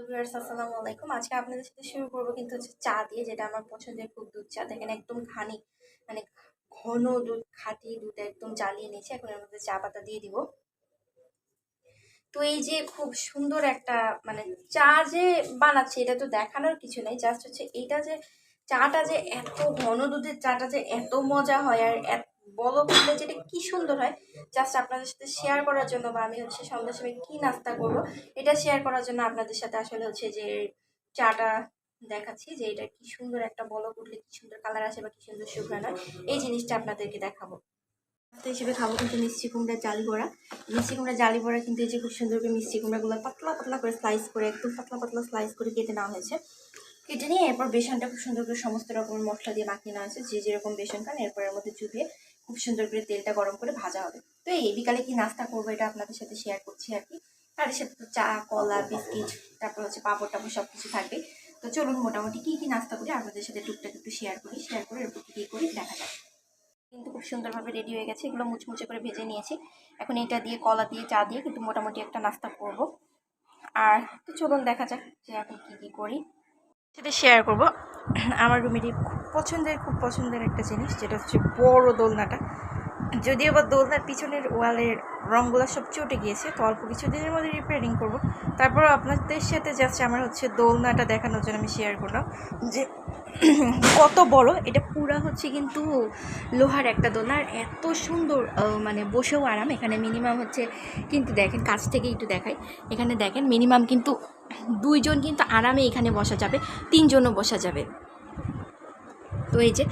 Viewers আসসালামু আলাইকুম। আজকে আপনাদের সাথে শুরু করব কিন্তু হচ্ছে চা দিয়ে, যেটা আমার পছন্দের খুব দুধ চা। দেখেন একদম মানে ঘন দুধ, খাঁটি দুধ একদম জ্বালিয়ে নিয়েছি। এখন এর মধ্যে চা পাতা দিয়ে দিব। তো এই যে খুব সুন্দর একটা মানে চা যে বানাচ্ছে, এটা তো দেখানোর কিছু নেই, জাস্ট হচ্ছে এইটা যে চাটা যে এত ঘন দুধের চাটা যে এত মজা হয় আর বলো করলে যেটা কি সুন্দর হয়, জাস্ট আপনাদের সাথে শেয়ার করার জন্য, বা আমি হচ্ছে সন্ধ্যার সময় কি নাস্তা করবো এটা শেয়ার করার জন্য আপনাদের সাথে আসলে হচ্ছে যে চাটা দেখাচ্ছি, যে এটা কি সুন্দর একটা বলক উঠলে কি সুন্দর কালার আসে বা কি সুন্দর সুঘ্রাণ হয়, এই জিনিসটা আপনাদেরকে দেখাবো। হিসেবে খাবো কিন্তু মিষ্টি কুমড়ার জালি বড়া। মিষ্টি কুমড়ার জালি বড়া কিন্তু এই যে খুব সুন্দর করে মিষ্টি কুমড়াগুলো পাতলা পাতলা করে স্লাইস করে, একদম পাতলা পাতলা স্লাইস করে কেটে নেওয়া হয়েছে। কেটে নিয়ে এরপর বেসনটা খুব সুন্দর করে সমস্ত রকমের মশলা দিয়ে মাখিয়ে নেওয়া হয়েছে, যে যেরকম বেসন খান এরপর এর মধ্যে চুবিয়ে খুব সুন্দর করে তেলটা গরম করে ভাজা হবে। তো এই বিকালে কি নাস্তা করবো এটা আপনাদের সাথে শেয়ার করছি আর কি। তার সাথে তো চা, কলা, বিস্কিট, তারপর হচ্ছে পাঁপড় টাপড় সব কিছু থাকবে। তো চলুন মোটামুটি কি কি নাস্তা করি আপনাদের সাথে টুকটাক একটু শেয়ার করে এরপর কি করি দেখা যায়। কিন্তু খুব সুন্দরভাবে রেডি হয়ে গেছে, এগুলো মুচমুচে করে ভেজে নিয়েছি। এখন এটা দিয়ে কলা দিয়ে চা দিয়ে কিন্তু মোটামুটি একটা নাস্তা করব। আর তো চলুন দেখা যাক যে এখন কি করি সেটা শেয়ার করব। আমার রুমেরই খুব পছন্দের একটা জিনিস, যেটা হচ্ছে বড় দোলনাটা। যদিও বা দোলনার পিছনের ওয়ালের রঙগুলো সব চটে গিয়েছে, তো অল্প কিছু দিনের মধ্যে রিপেয়ারিং করব। তারপরও আপনাদের সাথে জাস্ট আমার হচ্ছে দোলনাটা দেখানোর জন্য আমি শেয়ার করলাম যে কত বড় এটা। পুরা হচ্ছে কিন্তু লোহার একটা দোলনা, আর এত সুন্দর মানে বসেও আরাম। এখানে মিনিমাম হচ্ছে কিন্তু দেখেন কাছ থেকে একটু দেখাই, এখানে দেখেন মিনিমাম কিন্তু 2 জন কিন্তু আরামে এখানে বসা যাবে, 3 জনও বসা যাবে। তো এই যে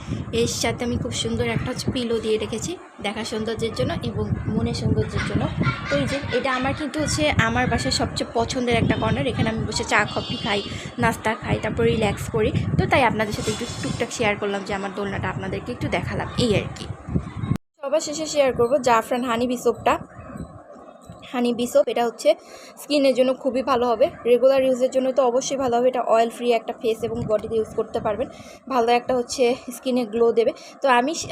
এর সাথে আমি খুব সুন্দর একটা হচ্ছে পিলো দিয়ে রেখেছি দেখার সৌন্দর্যের জন্য এবং মনের সৌন্দর্যের জন্য। তো এই যে এটা আমার কিন্তু হচ্ছে আমার বাসায় সবচেয়ে পছন্দের একটা কর্নার। এখানে আমি বসে চা কফি খাই, নাস্তা খাই, তারপর রিল্যাক্স করি। তো তাই আপনাদের সাথে একটু টুকটাক শেয়ার করলাম, যে আমার দোলনাটা আপনাদেরকে একটু দেখালাম, এই আর কি। সবার শেষে শেয়ার করবো জাফরান হানি সোপটা। হানি বি সোপ, এটা হচ্ছে স্কিনের জন্য খুবই ভালো হবে, রেগুলার ইউজের জন্য তো অবশ্যই ভালো হবে। এটা অয়েল ফ্রি একটা ফেস এবং বডিতে ইউজ করতে পারবেন, ভালো একটা হচ্ছে স্কিনে গ্লো দেবে। তো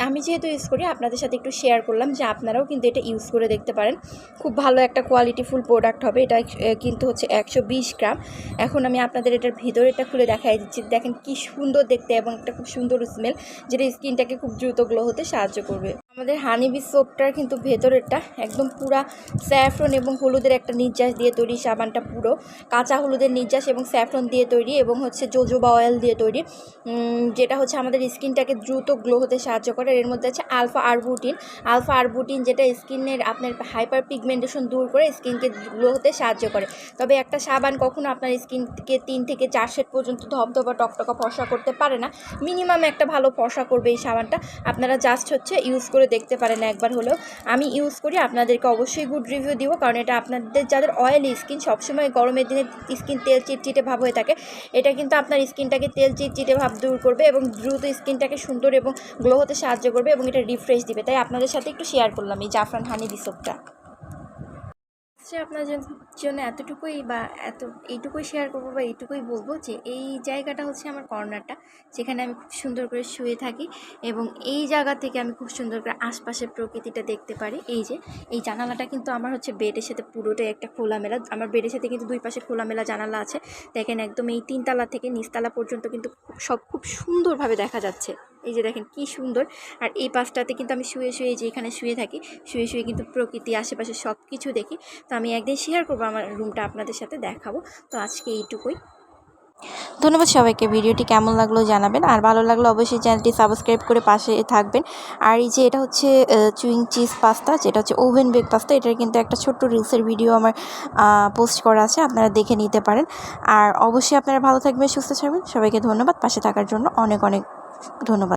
আমি যেহেতু ইউজ করি আপনাদের সাথে একটু শেয়ার করলাম, যে আপনারাও কিন্তু এটা ইউজ করে দেখতে পারেন। খুব ভালো একটা কোয়ালিটিফুল প্রোডাক্ট হবে এটা, কিন্তু হচ্ছে 120 গ্রাম। এখন আমি আপনাদের এটার ভিতরেটা খুলে দেখাই দিচ্ছি। দেখেন কি সুন্দর দেখতে এবং একটা খুব সুন্দর স্মেল, যেটা স্কিনটাকে খুব দ্রুত গ্লো হতে সাহায্য করবে। আমাদের হানিবি সোপটার কিন্তু ভেতরেরটা একদম পুরা স্যাফরন এবং হলুদের একটা নির্যাস দিয়ে তৈরি। সাবানটা পুরো কাঁচা হলুদের নির্যাস এবং স্যাফরন দিয়ে তৈরি এবং হচ্ছে জোজোবা অয়েল দিয়ে তৈরি, যেটা হচ্ছে আমাদের স্কিনটাকে দ্রুত গ্লো হতে সাহায্য করে। এর মধ্যে আছে আলফা আরবুটিন, যেটা স্কিনের আপনার হাইপার পিগমেন্টেশন দূর করে স্কিনকে গ্লো হতে সাহায্য করে। তবে একটা সাবান কখনো আপনার স্কিনকে 3 থেকে 4 শেড পর্যন্ত ধবধবা টকটকা ফর্সা করতে পারে না, মিনিমাম একটা ভালো ফর্সা করবে এই সাবানটা। আপনারা জাস্ট হচ্ছে ইউজ করে দেখতে পারেন একবার হলেও। আমি ইউজ করি, আপনাদেরকে অবশ্যই গুড রিভিউ দিব, কারণ এটা আপনাদের যাদের অয়েলি স্কিন, সবসময় গরমের দিনে স্কিন তেল চিটচিটে ভাব হয়ে থাকে, এটা কিন্তু আপনার স্কিনটাকে তেল চিটচিটে ভাব দূর করবে এবং দ্রুত স্কিনটাকে সুন্দর এবং গ্লো হতে সাহায্য করবে এবং এটা রিফ্রেশ দিবে। তাই আপনাদের সাথে একটু শেয়ার করলাম এই জাফরান হানি সোপটা। আপনার জন্য এতটুকুই বা এইটুকুই শেয়ার করবো বা এইটুকুই বলবো, যে এই জায়গাটা হচ্ছে আমার কর্নারটা, যেখানে আমি খুব সুন্দর করে শুয়ে থাকি এবং এই জায়গা থেকে আমি খুব সুন্দর করে আশপাশের প্রকৃতিটা দেখতে পারি। এই যে এই জানালাটা কিন্তু আমার হচ্ছে বেডের সাথে পুরোটাই একটা খোলামেলা, আমার বেডের সাথে কিন্তু 2 পাশে খোলামেলা জানালা আছে। দেখেন একদম এই 3 তলা থেকে নিচতলা পর্যন্ত কিন্তু সব খুব সুন্দরভাবে দেখা যাচ্ছে। এই যে দেখেন কি সুন্দর। আর এই পাশটাতে কিন্তু আমি শুয়ে যে এখানে শুয়ে থাকি, শুয়ে কিন্তু প্রকৃতি আশেপাশে সব কিছু দেখি। তো আমি একদিন শেয়ার করবো আমার রুমটা আপনাদের সাথে দেখাবো। তো আজকে এইটুকুই, ধন্যবাদ সবাইকে। ভিডিওটি কেমন লাগলো জানাবেন, আর ভালো লাগলো অবশ্যই চ্যানেলটি সাবস্ক্রাইব করে পাশে থাকবেন। আর এই যে এটা হচ্ছে চুইং চিজ পাস্তা, যেটা হচ্ছে ওভেন বেক পাস্তা, এটার কিন্তু একটা ছোট্ট রিলসের ভিডিও আমার পোস্ট করা আছে, আপনারা দেখে নিতে পারেন। আর অবশ্যই আপনারা ভালো থাকবেন, সুস্থ থাকবেন। সবাইকে ধন্যবাদ, পাশে থাকার জন্য অনেক অনেক ধন্যবাদ।